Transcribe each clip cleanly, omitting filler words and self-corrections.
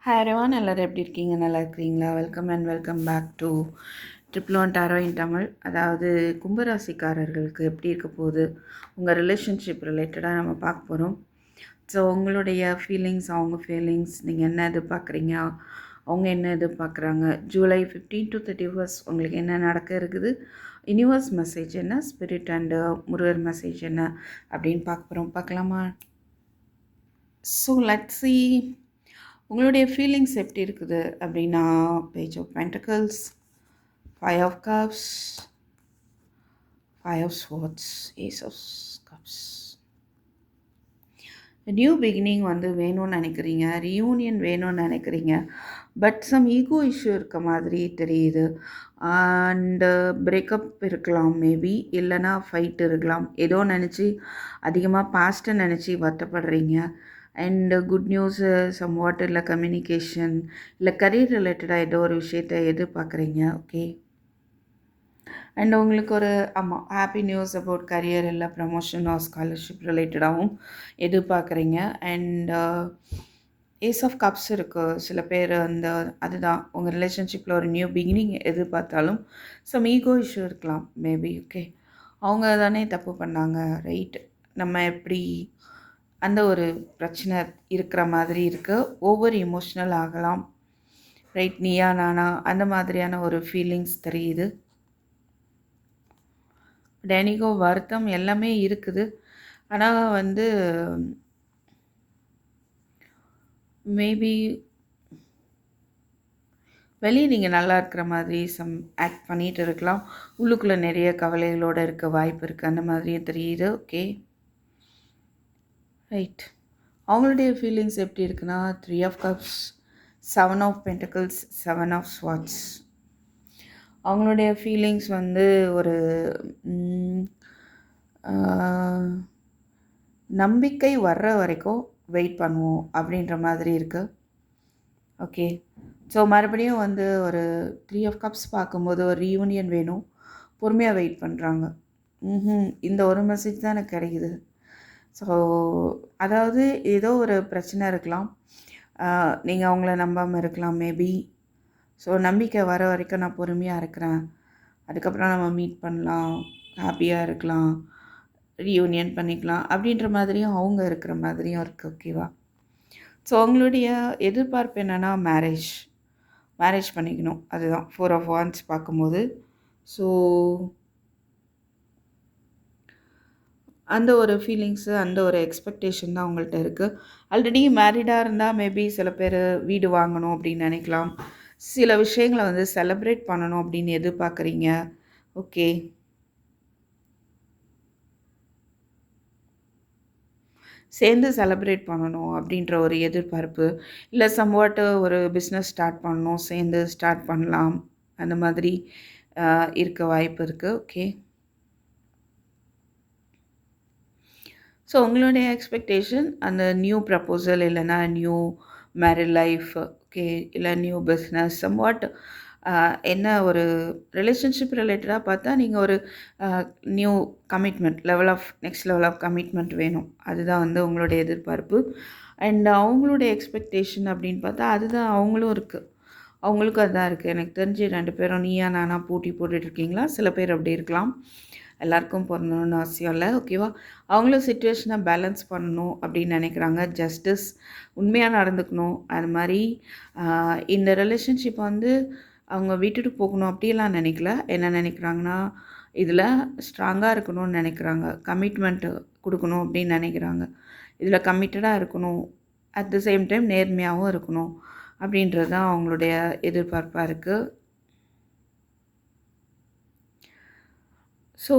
Hi everyone, எல்லாரும் எப்படி இருக்கீங்க? நல்லா இருக்கிறீங்களா? Welcome and welcome back to triple one tarot in Tamil. அதாவது கும்பராசிக்காரர்களுக்கு எப்படி இருக்க போகுது, உங்கள் ரிலேஷன்ஷிப் ரிலேட்டடாக நம்ம பார்க்க போகிறோம். ஸோ உங்களுடைய ஃபீலிங்ஸ், அவங்க ஃபீலிங்ஸ், நீங்கள் என்ன எதிர்பார்க்குறீங்க, அவங்க என்ன எதிர்பார்க்குறாங்க, ஜூலை 15 to 31 உங்களுக்கு என்ன நடக்க இருக்குது, யூனிவர்ஸ் மெசேஜ் என்ன, ஸ்பிரிட் அண்டு முருகர் மெசேஜ் என்ன அப்படின்னு பார்க்க போகிறோம். பார்க்கலாமா? ஸோ லெட்ஸ் see உங்களுடைய ஃபீலிங்ஸ் எப்படி இருக்குது அப்படின்னா, page of pentacles, five of cups, five of swords, ace of cups. New beginning வந்து வேணும்னு நினைக்கிறீங்க, ரியூனியன் வேணும்னு நினைக்கிறீங்க, பட் சம் ஈகோ இஷ்யூ இருக்க மாதிரி தெரியுது. அண்டு பிரேக்கப் இருக்கலாம் மேபி, இல்லைனா ஃபைட் இருக்கலாம். ஏதோ நினச்சி அதிகமாக பாஸ்ட்டை நினச்சி வருத்தப்படுறீங்க. அண்டு குட் நியூஸு சம்வாட், இல்லை கம்யூனிகேஷன், இல்லை கரியர் ரிலேட்டடாக ஏதோ ஒரு விஷயத்தை எதிர்பார்க்குறீங்க. ஓகே, அண்ட் உங்களுக்கு ஒரு ஹாப்பி நியூஸ் அபவுட் கரியர், இல்லை ப்ரமோஷன் ஆர் ஸ்காலர்ஷிப் ரிலேட்டடாகவும் எதிர்பார்க்குறீங்க. அண்ட் ஏஸ் ஆஃப் கப்ஸ் இருக்குது. சில பேர் அதுதான் உங்கள் ரிலேஷன்ஷிப்பில் ஒரு நியூ பிகினிங் எதிர்பார்த்தாலும் சம் ஈகோ இஷ்யூ இருக்கலாம் மேபி. ஓகே, அவங்க தானே தப்பு பண்ணாங்க, ரைட், நம்ம எப்படி அந்த ஒரு பிரச்சனை இருக்கிற மாதிரி இருக்குது. ஓவர் எமோஷ்னல் ஆகலாம், ரைட், நீயா நானா அந்த மாதிரியான ஒரு ஃபீலிங்ஸ் தெரியுது. டெனிகோ வருத்தம் எல்லாமே இருக்குது. ஆனால் மேபி வெளியே நீங்கள் நல்லா இருக்கிற மாதிரி சம் ஆக்ட் பண்ணிகிட்டு இருக்கலாம். உள்ளுக்குள்ளே நிறைய கவலைகளோடு இருக்க வாய்ப்பு இருக்குது, அந்த மாதிரியும் தெரியுது. Okay, right. அவங்களுடைய ஃபீலிங்ஸ் எப்படி இருக்குன்னா, 3 of cups, 7 of pentacles, 7 of swords. அவங்களுடைய ஃபீலிங்ஸ் ஒரு நம்பிக்கை வர்ற வரைக்கும் வெயிட் பண்ணுவோம் அப்படின்ற மாதிரி இருக்குது. ஓகே, ஸோ மறுபடியும் ஒரு 3 ஆஃப் கப்ஸ் பார்க்கும்போது ஒரு ரீயூனியன் வேணும், பொறுமையாக வெயிட் பண்ணுறாங்க. இந்த ஒரு மெசேஜ் தான் எனக்கு கிடைக்குது. ஸோ அதாவது ஏதோ ஒரு பிரச்சனை இருக்கலாம், நீங்கள் அவங்கள நம்பாமல் இருக்கலாம் மேபி. ஸோ நம்பிக்கை வர வரைக்கும் நான் பொறுமையாக இருக்கிறேன், அதுக்கப்புறம் நம்ம மீட் பண்ணலாம், ஹாப்பியாக இருக்கலாம், ரீயூனியன் பண்ணிக்கலாம் அப்படின்ற மாதிரியும் அவங்க இருக்கிற மாதிரியும் இருக்குது. ஓகேவா? ஸோ அவங்களுடைய எதிர்பார்ப்பு என்னென்னா மேரேஜ் பண்ணிக்கணும், அதுதான் 4 ஆஃப் வாண்ட்ஸ் பார்க்கும்போது. ஸோ அந்த ஒரு ஃபீலிங்ஸு, அந்த ஒரு எக்ஸ்பெக்டேஷன் தான் அவங்கள்ட்ட இருக்குது. ஆல்ரெடி மேரிடாக இருந்தால் மேபி சில பேர் வீடு வாங்கணும் அப்படின்னு நினைக்கலாம், சில விஷயங்களை செலிப்ரேட் பண்ணணும் அப்படின்னு எதிர்பார்க்குறீங்க. ஓகே, சேர்ந்து செலிப்ரேட் பண்ணணும் அப்படின்ற ஒரு எதிர்பார்ப்பு, இல்லை சம்வாட்டு ஒரு பிஸ்னஸ் ஸ்டார்ட் பண்ணணும், சேர்ந்து ஸ்டார்ட் பண்ணலாம், அந்த மாதிரி இருக்க வாய்ப்பு இருக்குது. ஓகே, ஸோ உங்களுடைய எக்ஸ்பெக்டேஷன் அந்த நியூ ப்ரப்போசல், இல்லைனா நியூ மேரிட் லைஃப், ஓகே, இல்லை நியூ பிஸ்னஸ் சம்வாட், என்ன ஒரு ரிலேஷன்ஷிப் ரிலேட்டடாக பார்த்தா நீங்கள் ஒரு new commitment, next level of commitment வேணும், அதுதான் உங்களுடைய எதிர்பார்ப்பு. அண்ட் அவங்களுடைய எக்ஸ்பெக்டேஷன் அப்படின்னு பார்த்தா அதுதான் அவங்களுக்கும் அதுதான் இருக்குது. எனக்கு தெரிஞ்சு 2 பேரும் நீயா நானா போட்டி போட்டுட்ருக்கீங்களா? சில பேர் அப்படி இருக்கலாம், எல்லாருக்கும் பொருந்தணும்னு அவசியம் இல்லை. ஓகேவா? அவங்களும் சிச்சுவேஷனை பேலன்ஸ் பண்ணணும் அப்படின்னு நினைக்கிறாங்க, ஜஸ்டிஸ், உண்மையாக நடந்துக்கணும். அது மாதிரி இந்த ரிலேஷன்ஷிப் அவங்க விட்டுட்டு போகணும் அப்படியெல்லாம் நினைக்கல. என்ன நினைக்கிறாங்கன்னா, இதில் ஸ்ட்ராங்காக இருக்கணும்னு நினைக்கிறாங்க, கமிட்மெண்ட்டு கொடுக்கணும் அப்படின்னு நினைக்கிறாங்க, இதில் கமிட்டடாக இருக்கணும், அட் த சேம் டைம் நேர்மையாகவும் இருக்கணும் அப்படின்றது தான் அவங்களுடைய எதிர்பார்ப்பாக இருக்குது. ஸோ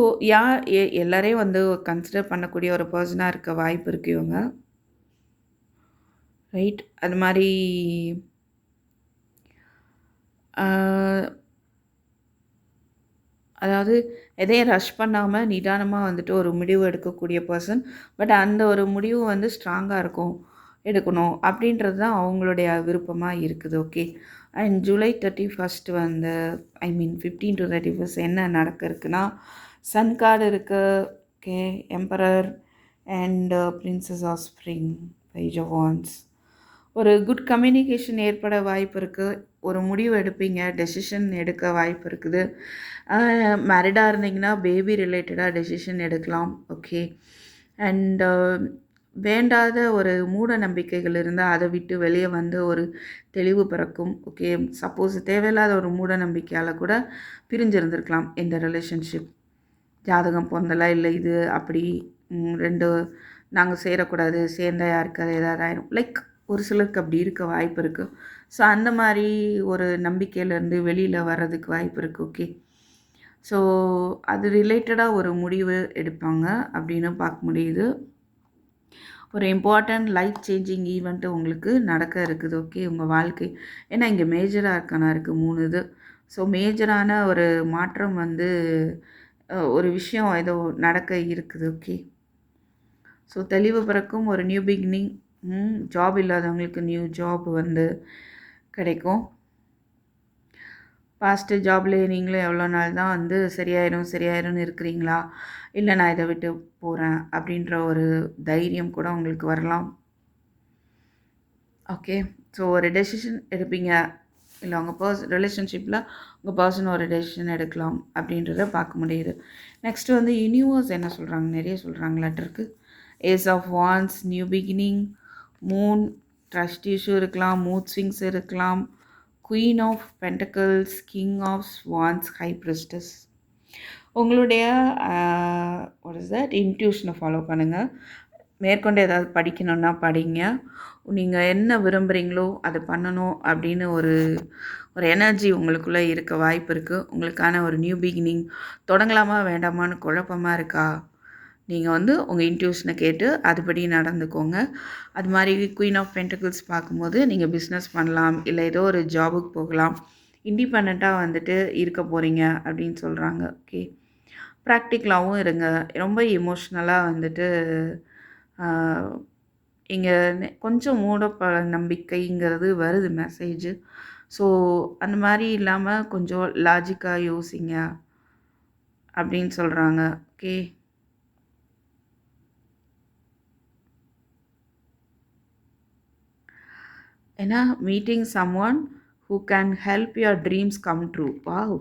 எல்லாரையும் கன்சிடர் பண்ணக்கூடிய ஒரு பர்சனாக இருக்க வாய்ப்பு இருக்குது இவங்க, ரைட். அது மாதிரி அதாவது எதையும் ரஷ் பண்ணாமல் நிதானமாக ஒரு முடிவு எடுக்கக்கூடிய பர்சன். பட் அந்த ஒரு முடிவு ஸ்ட்ராங்காக எடுக்கணும் அப்படின்றது தான் அவங்களுடைய விருப்பமாக இருக்குது. Okay, and July 31 I mean 15 to 31 என்ன நடக்க இருக்குன்னா, சன் கார்டு இருக்குது. Okay, emperor and princess of spring, page of wands, ஒரு குட் கம்யூனிகேஷன் ஏற்பட வாய்ப்பு இருக்குது. ஒரு முடிவு எடுப்பீங்க, டெசிஷன் எடுக்க வாய்ப்பு இருக்குது. மேரிடாக இருந்தீங்கன்னா பேபி ரிலேட்டடாக டெசிஷன் எடுக்கலாம். ஓகே. அண்ட் வேண்டாத ஒரு மூட நம்பிக்கைகள் இருந்தால் அதை விட்டு வெளியே வந்து ஒரு தெளிவு பிறக்கும். ஓகே. சப்போஸ் தேவையில்லாத ஒரு மூட நம்பிக்கையால் கூட பிரிஞ்சிருந்திருக்கலாம் இந்த ரிலேஷன்ஷிப். ஜாதகம் பொருந்தலை, இல்லை இது அப்படி 2 நாங்கள் சேரக்கூடாது, சேர்ந்தா யாருக்கு அது ஏதாவது ஆயிரும். லைக் ஒரு சிலருக்கு அப்படி இருக்க வாய்ப்பு இருக்குது. ஸோ அந்த மாதிரி ஒரு நம்பிக்கையிலேருந்து வெளியில் வர்றதுக்கு வாய்ப்பு இருக்குது. ஓகே. ஸோ அது ரிலேட்டடாக ஒரு முடிவு எடுப்பாங்க அப்படின்னு பார்க்க முடியுது. ஒரு இம்பார்ட்டண்ட் லைஃப் சேஞ்சிங் ஈவெண்ட்டு உங்களுக்கு நடக்க இருக்குது. ஓகே. உங்கள் வாழ்க்கை, ஏன்னா இங்கே மேஜராக இருக்கானா இருக்குது 3 இது. ஸோ மேஜரான ஒரு மாற்றம் வந்து ஒரு விஷயம் ஏதோ நடக்க இருக்குது. ஓகே. ஸோ தெளிவு பிறக்கும், ஒரு நியூ பிகினிங். ஜாப் இல்லாதவங்களுக்கு நியூ ஜாப் வந்து கிடைக்கும். பாஸ்ட்டு ஜாப்லேயே நீங்களும் எவ்வளோ நாள் தான் வந்து சரியாயிரும்னு இருக்கிறீங்களா, இல்லை நான் இதை விட்டு போகிறேன் அப்படின்ற ஒரு தைரியம் கூட உங்களுக்கு வரலாம். ஓகே. ஸோ ஒரு டெசிஷன் எடுப்பீங்க, இல்லை உங்கள் ரிலேஷன்ஷிப்பில் உங்கள் பர்சன் ஒரு டெசிஷன் எடுக்கலாம் அப்படின்றத பார்க்க முடியுது. நெக்ஸ்ட்டு வந்து யூனிவர்ஸ் என்ன சொல்கிறாங்க, நிறைய சொல்கிறாங்களாட்டிருக்கு. Ace of wands, new beginning, moon, trust issue இருக்கலாம், மூட் ஸ்விங்ஸ் இருக்கலாம், queen of pentacles, king of ஸ்வான்ஸ், ஹை பிரிஸ்டஸ். உங்களுடைய வாட் இஸ் தட் இன்ட்யூஷனை ஃபாலோ பண்ணுங்கள். மேற்கொண்டு ஏதாவது படிக்கணுன்னா படிங்க. நீங்கள் என்ன விரும்புகிறீங்களோ அதை பண்ணணும் அப்படின்னு ஒரு எனர்ஜி உங்களுக்குள்ளே இருக்க வாய்ப்பு இருக்குது. உங்களுக்கான ஒரு நியூ பிகினிங் தொடங்கலாமா வேண்டாமான்னு குழப்பமாக இருக்கா, நீங்கள் வந்து உங்கள் இன்ட்யூஷனை கேட்டு அதுபடி நடந்துக்கோங்க. அது மாதிரி குயின் ஆஃப் பென்டக்கிள்ஸ் பார்க்கும்போது நீங்கள் பிஸ்னஸ் பண்ணலாம், இல்லை ஏதோ ஒரு ஜாபுக்கு போகலாம், இண்டிபெண்ட்டாக வந்துட்டு இருக்க போகிறீங்க அப்படின்னு சொல்கிறாங்க. ஓகே. ப்ராக்டிக்கலாகவும் இருங்க. ரொம்ப எமோஷ்னலாக வந்துட்டு இங்கே கொஞ்சம் நம்பிக்கைங்கிறது வருது மெசேஜு. ஸோ அந்த மாதிரி இல்லாமல் கொஞ்சம் லாஜிக்காக யோசிங்க அப்படின்னு சொல்கிறாங்க. ஓகே. ஏன்னா meeting someone who can help your dreams come true. Wow.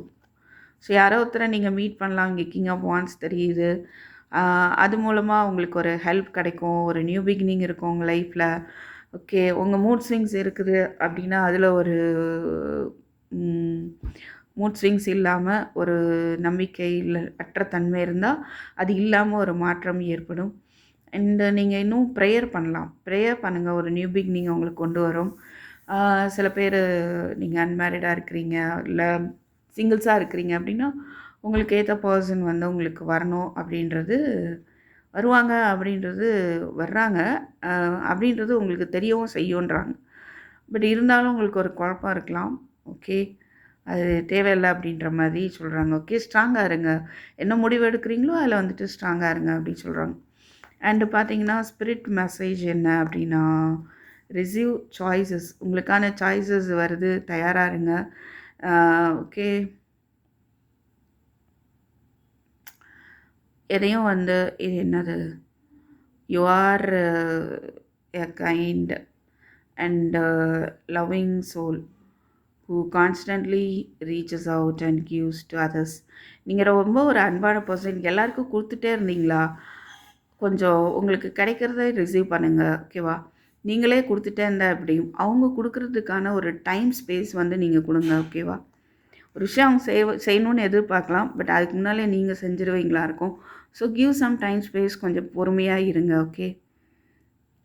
So யாரோ ஒருத்தரை நீங்கள் மீட் பண்ணலாம். இங்கே கிங் ஆஃப் வான்ஸ் தெரியுது. அது மூலமாக உங்களுக்கு ஒரு ஹெல்ப் கிடைக்கும், ஒரு நியூ பிகினிங் இருக்கும் உங்கள் லைஃப்பில். ஓகே. உங்கள் மூட் ஸ்விங்ஸ் இருக்குது அப்படின்னா அதில் ஒரு மூட் ஸ்விங்ஸ் இல்லாமல் ஒரு நம்பிக்கை இல்லை அற்ற தன்மை இருந்தால் அது இல்லாமல் ஒரு மாற்றம் ஏற்படும். அண்டு நீங்கள் இன்னும் ப்ரேயர் பண்ணலாம். ப்ரேயர் பண்ணுங்கள், ஒரு நியூ பிகினிங் உங்களுக்கு கொண்டு வரும். சில பேர் நீங்கள் அன்மேரிடாக இருக்கிறீங்க, இல்லை சிங்கிள்ஸாக இருக்கிறீங்க அப்படின்னா உங்களுக்கு ஏற்ற பர்சன் வந்து உங்களுக்கு வரணும் அப்படின்றது வருவாங்க அப்படின்றது வர்றாங்க அப்படின்றது உங்களுக்கு தெரியவும் செய்யுன்றாங்க. பட் இருந்தாலும் உங்களுக்கு ஒரு குழப்பம் இருக்கலாம். ஓகே. அது தேவையில்லை அப்படின்ற மாதிரி சொல்கிறாங்க. ஓகே. ஸ்ட்ராங்காக இருங்க, என்ன முடிவு எடுக்கிறீங்களோ அதில் வந்துட்டு ஸ்ட்ராங்காக இருங்க அப்படின்னு சொல்கிறாங்க. அண்டு பார்த்தீங்கன்னா ஸ்பிரிட் மெசேஜ் என்ன அப்படின்னா, ரிசீவ் சாய்ஸஸ். உங்களுக்கான சாய்ஸஸ் வருது, தயாராக இருங்க. ஓகே. எதையும் வந்து இது என்னது, you are a kind and loving soul who constantly reaches out and gives to others. நீங்கள் ரொம்ப ஒரு அன்பான பர்சன். எல்லாருக்கும் கொடுத்துட்டே இருந்தீங்களா, கொஞ்சம் உங்களுக்கு கிடைக்கிறத ரிசீவ் பண்ணுங்கள். ஓகேவா. நீங்களே கொடுத்துட்டே இருந்தால் எப்படியும் அவங்க கொடுக்குறதுக்கான ஒரு டைம் ஸ்பேஸ் வந்து நீங்கள் கொடுங்க. ஓகேவா. ஒரு விஷயம் அவங்க செய்யணும்னு எதிர்பார்க்கலாம், பட் அதுக்கு முன்னாலே நீங்கள் செஞ்சிருவீங்களா இருக்கும். So give some time space, கொஞ்சம் பொறுமையாக இருங்க. ஓகே.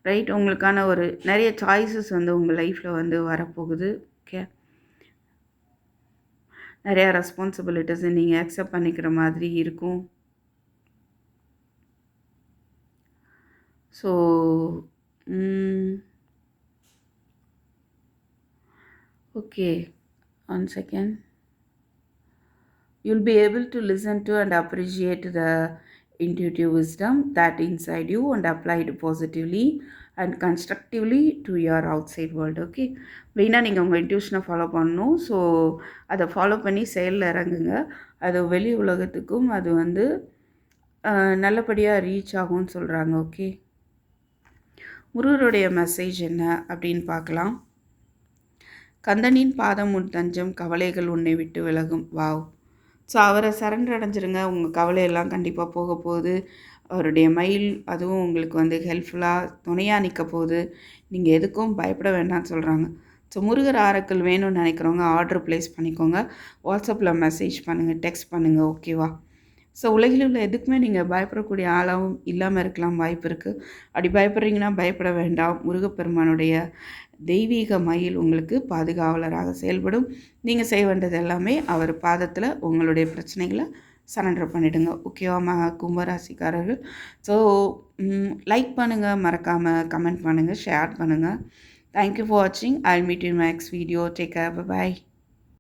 ரைட். உங்களுக்கான ஒரு நிறைய சாய்ஸஸ் வந்து உங்கள் லைஃப்பில் வந்து வரப்போகுது. ஓகே. நிறையா ரெஸ்பான்சிபிலிட்டிஸை நீங்கள் அக்செப்ட் பண்ணிக்கிற மாதிரி இருக்கும். So okay, 1 second. You'll be able to listen to and appreciate the intuitive wisdom that inside you and apply it positively and constructively to your outside world. Okay. மெயினாக நீங்கள் உங்கள் இன்ட்யூஷனை ஃபாலோ பண்ணணும். So அதை follow பண்ணி செயலில் இறங்குங்க. அது வெளி உலகத்துக்கும் அது வந்து நல்லபடியாக ரீச் ஆகும்னு சொல்கிறாங்க. ஓகே. முருகருடைய மெசேஜ் என்ன அப்படின்னு பார்க்கலாம். கந்தனின் பாதம் உன் தஞ்சம், கவலைகள் உன்னை விட்டு விலகும். வாவ்! ஸோ அவரை சரண்டர் அடைஞ்சிருங்க. உங்கள் கவலையெல்லாம் கண்டிப்பாக போக போகுது. அவருடைய மயில் அதுவும் உங்களுக்கு வந்து ஹெல்ப்ஃபுல்லாக துணையாக நிற்க போகுது. நீங்கள் எதுக்கும் பயப்பட வேண்டாம்னு சொல்கிறாங்க. ஸோ முருகர் ஆரக்கிள் வேணும்னு நினைக்கிறவங்க ஆர்டர் ப்ளேஸ் பண்ணிக்கோங்க. வாட்ஸ்அப்பில் மெசேஜ் பண்ணுங்கள், டெக்ஸ்ட் பண்ணுங்கள். ஓகேவா? ஸோ உலகில் உள்ள எதுக்குமே நீங்கள் பயப்படக்கூடிய ஆளாகவும் இல்லாமல் இருக்கலாம், வாய்ப்பு இருக்குது. அப்படி பயப்படுறீங்கன்னா பயப்பட வேண்டாம். முருகப்பெருமானுடைய தெய்வீக மயில் உங்களுக்கு பாதுகாவலராக செயல்படும். நீங்கள் செய்ய வேண்டியது எல்லாமே அவர் பாதத்தில் உங்களுடைய பிரச்சனைகளை சரண்டர் பண்ணிவிடுங்க. ஓகேவா கும்பராசிக்காரர்கள்? ஸோ லைக் பண்ணுங்கள், மறக்காமல் கமெண்ட் பண்ணுங்கள், ஷேர் பண்ணுங்கள். தேங்க்யூ ஃபார் வாட்சிங். I will meet you in my next video. Take care. By.